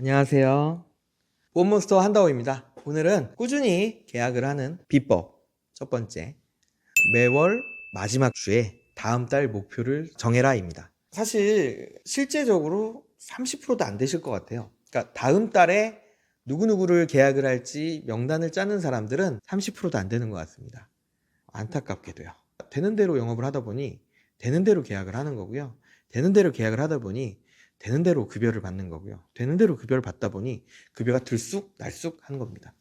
안녕하세요. 몬스터 한다오입니다. 오늘은 꾸준히 계약을 하는 비법 첫 번째, 매월 마지막 주에 다음 달 목표를 정해라입니다. 사실 실제적으로 30%도 안 되실 것 같아요. 그러니까 다음 달에 누구누구를 계약을 할지 명단을 짜는 사람들은 30%도 안 되는 것 같습니다. 안타깝게도요. 되는 대로 영업을 하다 보니 되는 대로 계약을 하는 거고요. 되는 대로 계약을 하다 보니 되는 대로 급여를 받는 거고요. 되는 대로 급여를 받다 보니 급여가 들쑥 날쑥 하는 겁니다.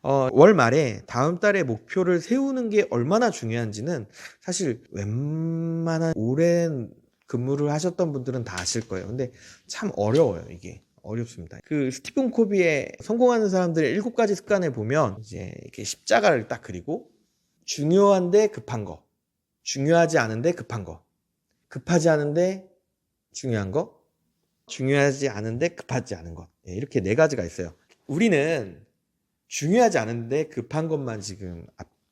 월 말에 다음 달에 목표를 세우는 게 얼마나 중요한지는 사실 웬만한 오랜 근무를 하셨던 분들은 다 아실 거예요. 근데 참 어려워요, 이게. 어렵습니다. 그 스티븐 코비의 성공하는 사람들의 7가지 습관에 보면 이제 이렇게 십자가를 딱 그리고 중요한데 급한 거, 중요하지 않은데 급한 거, 급하지 않은데 중요한 거, 중요하지 않은데 급하지 않은 것. 이렇게 4가지가 있어요. 우리는 중요하지 않은데 급한 것만 지금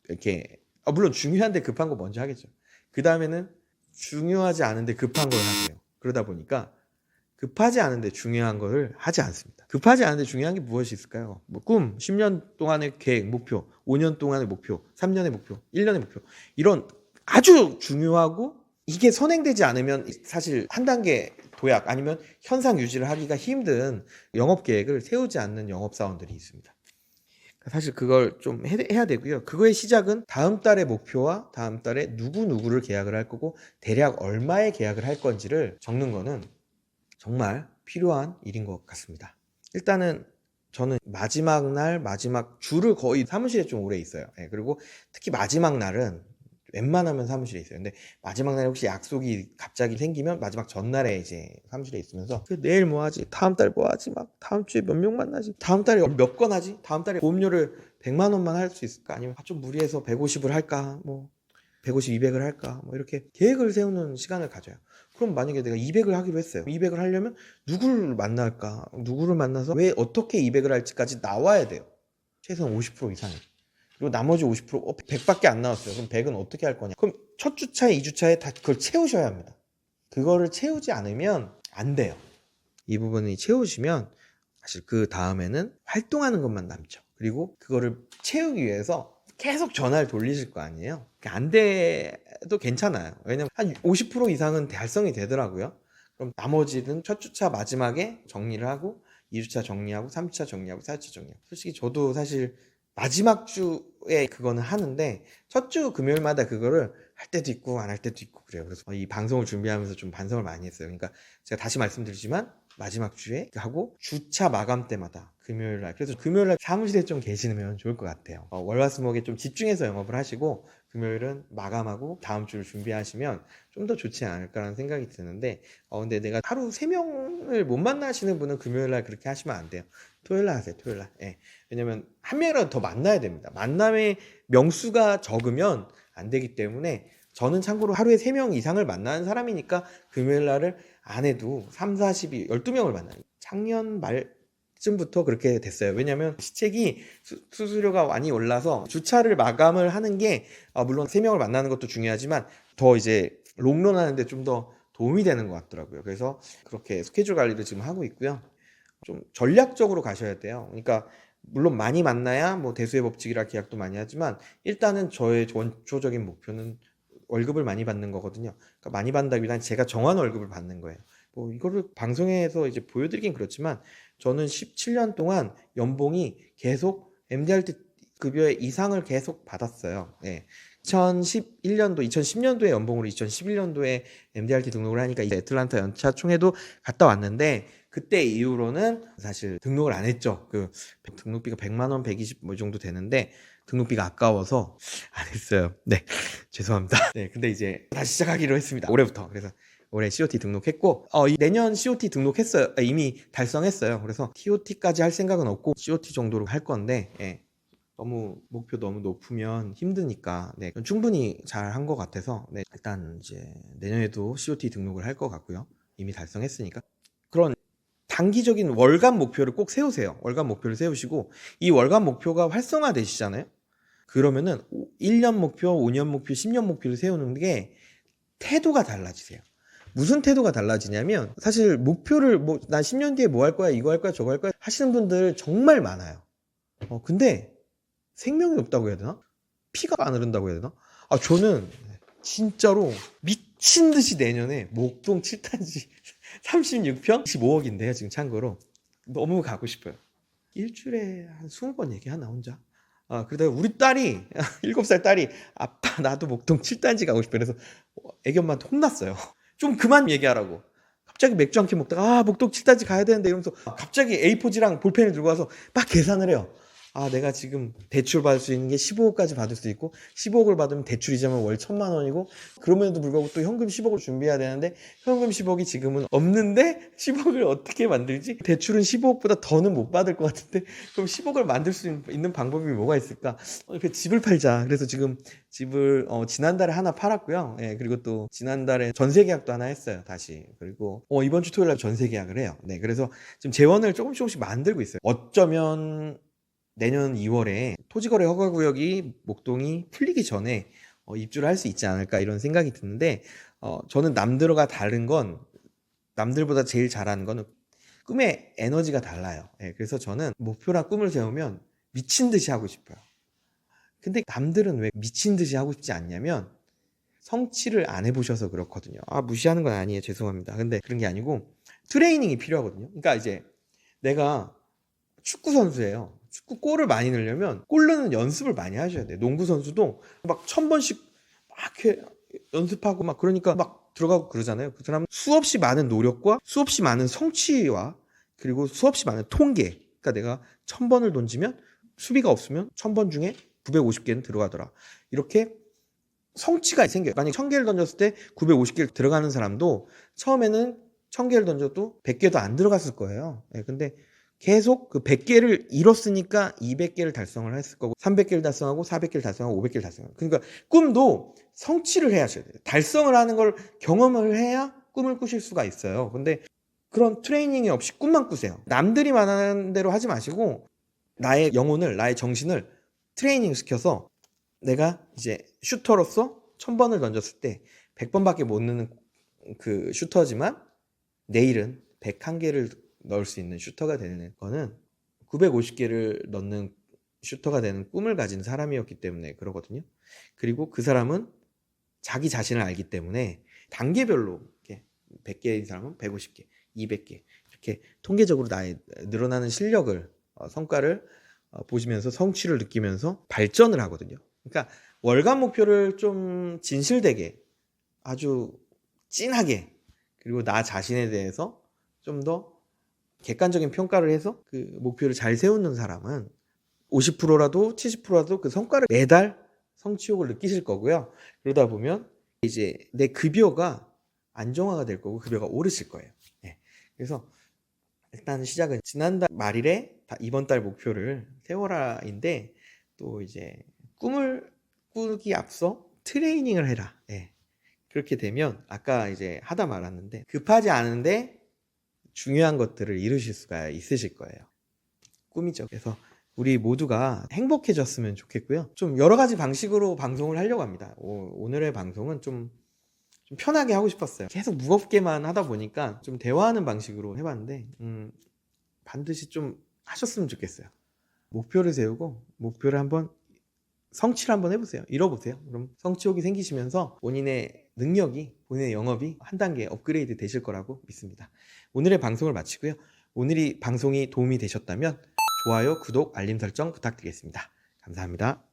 이렇게 물론 중요한데 급한 거 먼저 하겠죠. 그 다음에는 중요하지 않은데 급한 걸 하세요. 그러다 보니까 급하지 않은데 중요한 걸 하지 않습니다. 급하지 않은데 중요한 게 무엇이 있을까요? 뭐 꿈, 10년 동안의 계획, 목표, 5년 동안의 목표, 3년의 목표, 1년의 목표, 이런 아주 중요하고 이게 선행되지 않으면 사실 한 단계 도약 아니면 현상 유지를 하기가 힘든 영업 계획을 세우지 않는 영업사원들이 있습니다. 사실 그걸 좀 해야 되고요. 그거의 시작은 다음 달의 목표와 다음 달에 누구누구를 계약을 할 거고 대략 얼마의 계약을 할 건지를 적는 거는 정말 필요한 일인 것 같습니다. 일단은 저는 마지막 날, 마지막 주를 거의 사무실에 좀 오래 있어요. 그리고 특히 마지막 날은 웬만하면 사무실에 있어요. 근데 마지막 날에 혹시 약속이 갑자기 생기면 마지막 전날에 이제 사무실에 있으면서 내일 뭐 하지? 다음 달 뭐 하지? 막 다음 주에 몇 명 만나지? 다음 달에 몇 건 하지? 다음 달에 보험료를 100만 원만 할 수 있을까? 아니면 좀 무리해서 150을 할까? 뭐 150, 200을 할까? 뭐 이렇게 계획을 세우는 시간을 가져요. 그럼 만약에 내가 200을 하기로 했어요. 200을 하려면 누구를 만날까? 누구를 만나서 왜 어떻게 200을 할지까지 나와야 돼요. 최소한 50% 이상이. 그리고 나머지 50%, 100밖에 안 나왔어요. 그럼 100은 어떻게 할 거냐? 그럼 첫 주차에 2주차에 다 그걸 채우셔야 합니다. 그거를 채우지 않으면 안 돼요. 이 부분을 채우시면 사실 그 다음에는 활동하는 것만 남죠. 그리고 그거를 채우기 위해서 계속 전화를 돌리실 거 아니에요. 안 돼도 괜찮아요. 왜냐면 한 50% 이상은 달성이 되더라고요. 그럼 나머지는 첫 주차 마지막에 정리를 하고 2주차 정리하고 3주차 정리하고 4주차 정리하고. 솔직히 저도 사실 마지막 주에 그거는 하는데 첫 주 금요일마다 그거를 할 때도 있고 안 할 때도 있고 그래요. 그래서 이 방송을 준비하면서 좀 반성을 많이 했어요. 그러니까 제가 다시 말씀드리지만 마지막 주에 하고 주차 마감 때마다 금요일날, 그래서 금요일날 사무실에 좀 계시면 좋을 것 같아요. 월화수목에 좀 집중해서 영업을 하시고 금요일은 마감하고 다음 주를 준비하시면 좀 더 좋지 않을까라는 생각이 드는데 근데 내가 하루 3명을 못 만나시는 분은 금요일날 그렇게 하시면 안 돼요. 토요일날 하세요. 토요일날. 왜냐면 한 명이라도 더 만나야 됩니다. 만남의 명수가 적으면 안 되기 때문에 저는 참고로 하루에 3명 이상을 만나는 사람이니까 금요일날을 안 해도 3, 4, 12, 12명을 만나요. 작년 말쯤부터 그렇게 됐어요. 왜냐면 시책이 수수료가 많이 올라서 주차를 마감을 하는 게 물론 3명을 만나는 것도 중요하지만 더 이제 롱런 하는데 좀 더 도움이 되는 것 같더라고요. 그래서 그렇게 스케줄 관리를 지금 하고 있고요. 좀 전략적으로 가셔야 돼요. 그러니까 물론 많이 만나야 뭐 대수의 법칙이라 계약도 많이 하지만 일단은 저의 원초적인 목표는 월급을 많이 받는 거거든요. 그러니까 많이 받는다기보다는 제가 정한 월급을 받는 거예요. 뭐 이거를 방송에서 이제 보여드리긴 그렇지만 저는 17년 동안 연봉이 계속 MDRT 급여의 이상을 계속 받았어요. 2011년도, 2010년도에 연봉으로 2011년도에 MDRT 등록을 하니까 이제 애틀란타 연차 총회도 갔다 왔는데 그때 이후로는 사실 등록을 안 했죠. 그 등록비가 100만 원, 120 뭐 정도 되는데 등록비가 아까워서 안 했어요. 네. 죄송합니다. 네. 근데 이제 다시 시작하기로 했습니다. 올해부터. 그래서 올해 COT 등록했고 내년 COT 등록했어요. 이미 달성했어요. 그래서 TOT까지 할 생각은 없고 COT 정도로 할 건데 너무 목표 너무 높으면 힘드니까 충분히 잘 한 것 같아서 일단 이제 내년에도 COT 등록을 할 것 같고요. 이미 달성했으니까 그런 단기적인 월간 목표를 꼭 세우세요. 월간 목표를 세우시고 이 월간 목표가 활성화되시잖아요. 그러면은 1년 목표, 5년 목표, 10년 목표를 세우는 게 태도가 달라지세요. 무슨 태도가 달라지냐면 사실 목표를 뭐 나 10년 뒤에 뭐 할 거야, 이거 할 거야, 저거 할 거야 하시는 분들 정말 많아요. 근데 생명이 없다고 해야 되나? 피가 안 흐른다고 해야 되나? 저는 진짜로 미친 듯이 내년에 목동 7탄지 36평 15억인데요, 지금 참고로. 너무 가고 싶어요. 일주일에 한 20번 얘기하나 혼자. 그러다가 우리 딸이 7살 딸이 아빠 나도 목동 7단지 가고 싶어. 그래서 애기 엄마한테 혼났어요. 좀 그만 얘기하라고. 갑자기 맥주 한 캔 먹다가 목동 7단지 가야 되는데 이러면서 갑자기 A4지랑 볼펜을 들고 와서 막 계산을 해요. 내가 지금 대출 받을 수 있는 게 15억까지 받을 수 있고 15억을 받으면 대출 이자면 월 1,000만 원이고 그럼에도 불구하고 또 현금 10억을 준비해야 되는데 현금 10억이 지금은 없는데 10억을 어떻게 만들지? 대출은 15억보다 더는 못 받을 것 같은데 그럼 10억을 만들 수 있는 방법이 뭐가 있을까? 집을 팔자. 그래서 지금 집을 지난달에 하나 팔았고요. 예, 그리고 또 지난달에 전세 계약도 하나 했어요. 다시. 그리고 이번 주 토요일 날 전세 계약을 해요. 네, 그래서 지금 재원을 조금씩 만들고 있어요. 어쩌면 내년 2월에 토지거래 허가구역이 목동이 풀리기 전에 입주를 할 수 있지 않을까 이런 생각이 드는데 저는 남들과 다른 건 남들보다 제일 잘하는 거는 꿈의 에너지가 달라요. 네, 그래서 저는 목표나 꿈을 세우면 미친 듯이 하고 싶어요. 근데 남들은 왜 미친 듯이 하고 싶지 않냐면 성취를 안 해보셔서 그렇거든요. 무시하는 건 아니에요. 죄송합니다. 근데 그런 게 아니고 트레이닝이 필요하거든요. 그러니까 이제 내가 축구 선수예요. 축구 골을 많이 넣으려면 골 넣는 연습을 많이 하셔야 돼요. 농구 선수도 막 1000번씩 막 이렇게 연습하고 막 그러니까 막 들어가고 그러잖아요. 그 사람은 수없이 많은 노력과 수없이 많은 성취와 그리고 수없이 많은 통계. 그러니까 내가 1000번을 던지면 수비가 없으면 1000번 중에 950개는 들어가더라. 이렇게 성취가 생겨요. 만약 1000개를 던졌을 때 950개를 들어가는 사람도 처음에는 1000개를 던져도 100개도 안 들어갔을 거예요. 근데 계속 그 100개를 이뤘으니까 200개를 달성을 했을 거고 300개를 달성하고 400개를 달성하고 500개를 달성하고 그러니까 꿈도 성취를 해야 돼요. 달성을 하는 걸 경험을 해야 꿈을 꾸실 수가 있어요. 근데 그런 트레이닝이 없이 꿈만 꾸세요. 남들이 말하는 대로 하지 마시고 나의 영혼을 나의 정신을 트레이닝 시켜서 내가 이제 슈터로서 1000번을 던졌을 때 100번밖에 못 넣는 그 슈터지만 내일은 101개를 넣을 수 있는 슈터가 되는 거는 950개를 넣는 슈터가 되는 꿈을 가진 사람이었기 때문에 그러거든요. 그리고 그 사람은 자기 자신을 알기 때문에 단계별로 이렇게 100개인 사람은 150개, 200개 이렇게 통계적으로 나의 늘어나는 실력을 성과를 보시면서 성취를 느끼면서 발전을 하거든요. 그러니까 월간 목표를 좀 진실되게 아주 찐하게 그리고 나 자신에 대해서 좀 더 객관적인 평가를 해서 그 목표를 잘 세우는 사람은 50%라도 70%라도 그 성과를 매달 성취욕을 느끼실 거고요. 그러다 보면 이제 내 급여가 안정화가 될 거고 급여가 오르실 거예요. 네. 그래서 일단 시작은 지난달 말일에 이번 달 목표를 세워라인데 또 이제 꿈을 꾸기 앞서 트레이닝을 해라. 네. 그렇게 되면 아까 이제 하다 말았는데 급하지 않은데 중요한 것들을 이루실 수가 있으실 거예요. 꿈이죠. 그래서 우리 모두가 행복해졌으면 좋겠고요. 좀 여러 가지 방식으로 방송을 하려고 합니다. 오늘의 방송은 좀 편하게 하고 싶었어요. 계속 무겁게만 하다 보니까 좀 대화하는 방식으로 해봤는데 반드시 좀 하셨으면 좋겠어요. 목표를 세우고 목표를 한번 성취를 한번 해보세요. 이뤄보세요. 그럼 성취욕이 생기시면서 본인의 능력이 본인의 영업이 한 단계 업그레이드 되실 거라고 믿습니다. 오늘의 방송을 마치고요. 오늘이 방송이 도움이 되셨다면 좋아요, 구독, 알림 설정 부탁드리겠습니다. 감사합니다.